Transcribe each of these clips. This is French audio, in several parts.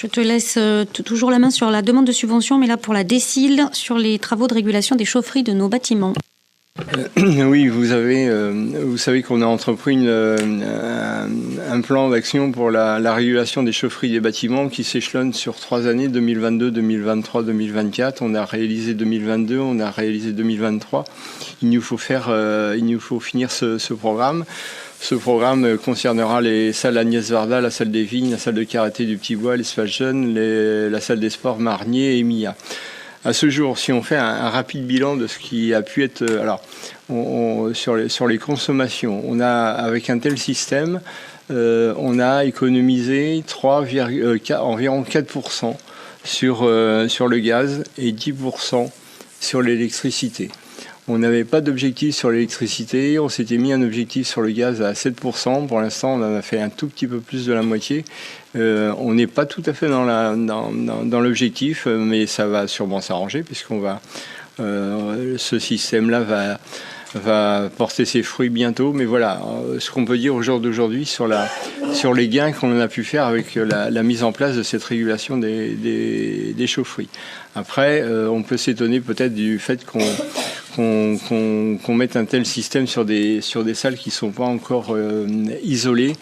Je te laisse toujours la main sur la demande de subvention, mais là pour la DSIL, sur les travaux de régulation des chaufferies de nos bâtiments. Oui, vous savez qu'on a entrepris un plan d'action pour la régulation des chaufferies des bâtiments qui s'échelonne sur 3 années, 2022, 2023, 2024. On a réalisé 2022, on a réalisé 2023. Il nous faut finir ce programme. Ce programme concernera les salles Agnès Varda, la salle des Vignes, la salle de karaté du Petit Bois, l'espace jeune, la salle des sports Marnier et Mia. À ce jour, si on fait un rapide bilan de ce qui a pu être... Alors, sur les consommations, on a, avec un tel système, on a économisé environ 4% sur le gaz et 10% sur l'électricité. On n'avait pas d'objectif sur l'électricité, on s'était mis un objectif sur le gaz à 7%. Pour l'instant, on en a fait un tout petit peu plus de la moitié. On n'est pas tout à fait dans l'objectif, mais ça va sûrement s'arranger puisqu'on va ce système-là va porter ses fruits bientôt. Mais voilà, ce qu'on peut dire au jour d'aujourd'hui sur les gains qu'on a pu faire avec la mise en place de cette régulation des chaufferies. Après, on peut s'étonner peut-être du fait qu'on mette un tel système sur des salles qui ne sont pas encore isolées.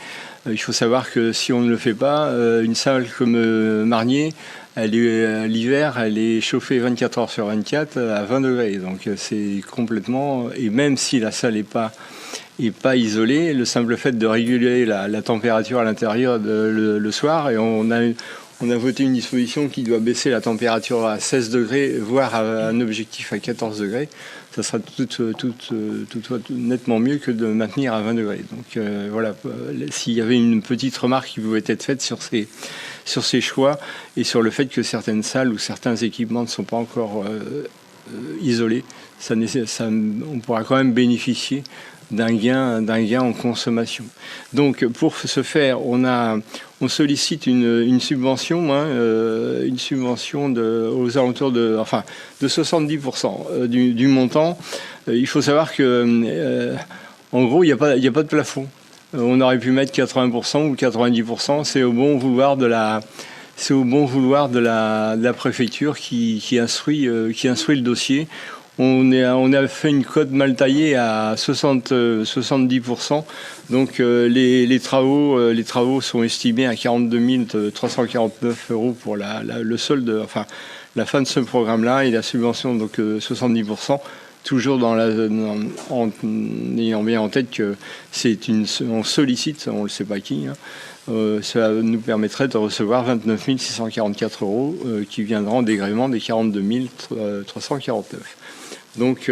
Il faut savoir que si on ne le fait pas, une salle comme Marnier, l'hiver, elle est chauffée 24 heures sur 24 à 20 degrés. Donc c'est complètement... Et même si la salle n'est pas isolée, le simple fait de réguler la température à l'intérieur le soir, et on a voté une disposition qui doit baisser la température à 16 degrés, voire à un objectif à 14 degrés. Ça sera tout nettement mieux que de maintenir à 20 degrés. Donc voilà, s'il y avait une petite remarque qui pouvait être faite sur ces choix et sur le fait que certaines salles ou certains équipements ne sont pas encore isolés, on pourra quand même bénéficier d'un gain en consommation. Donc pour ce faire, on sollicite une subvention, une subvention aux alentours de 70% du montant. Il faut savoir que en gros, il n'y a pas de plafond. On aurait pu mettre 80% ou 90%. C'est au bon vouloir de la préfecture qui instruit le dossier. On a fait une cote mal taillée à 70%. Donc les travaux sont estimés à 42 349 € pour le solde, la fin de ce programme-là, et la subvention donc 70%. Toujours en ayant bien en tête que on sollicite, on ne sait pas qui. Ça nous permettrait de recevoir 29 644 € qui viendront en dégrèvement des 42 349. Donc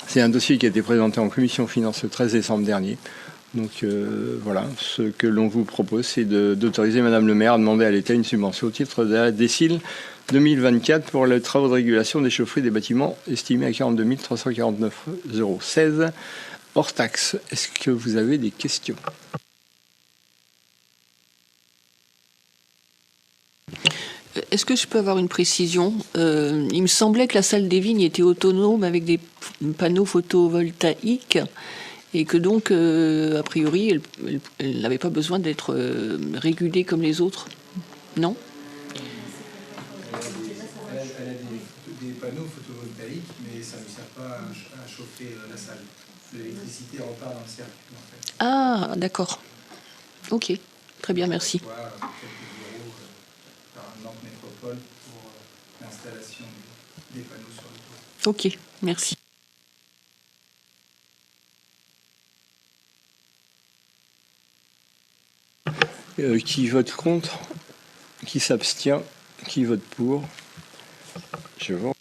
c'est un dossier qui a été présenté en commission finances le 13 décembre dernier. Donc voilà, ce que l'on vous propose, c'est d'autoriser Madame le maire à demander à l'État une subvention au titre de la DSIL 2024 pour les travaux de régulation des chaufferies des bâtiments estimés à 42 349,16 € hors taxe. Est-ce que vous avez des questions ? Est-ce que je peux avoir une précision ? Il me semblait que la salle des Vignes était autonome avec des panneaux photovoltaïques et que donc, a priori, elle n'avait pas besoin d'être régulée comme les autres. Non ? Elle a des panneaux photovoltaïques, mais ça ne sert pas à chauffer la salle. L'électricité repart dans le circuit, en fait. Ah, d'accord. Ok, très bien, merci. Pour l'installation des panneaux sur le toit. Ok, merci. Qui vote contre ? Qui s'abstient ? Qui vote pour ? Je vois.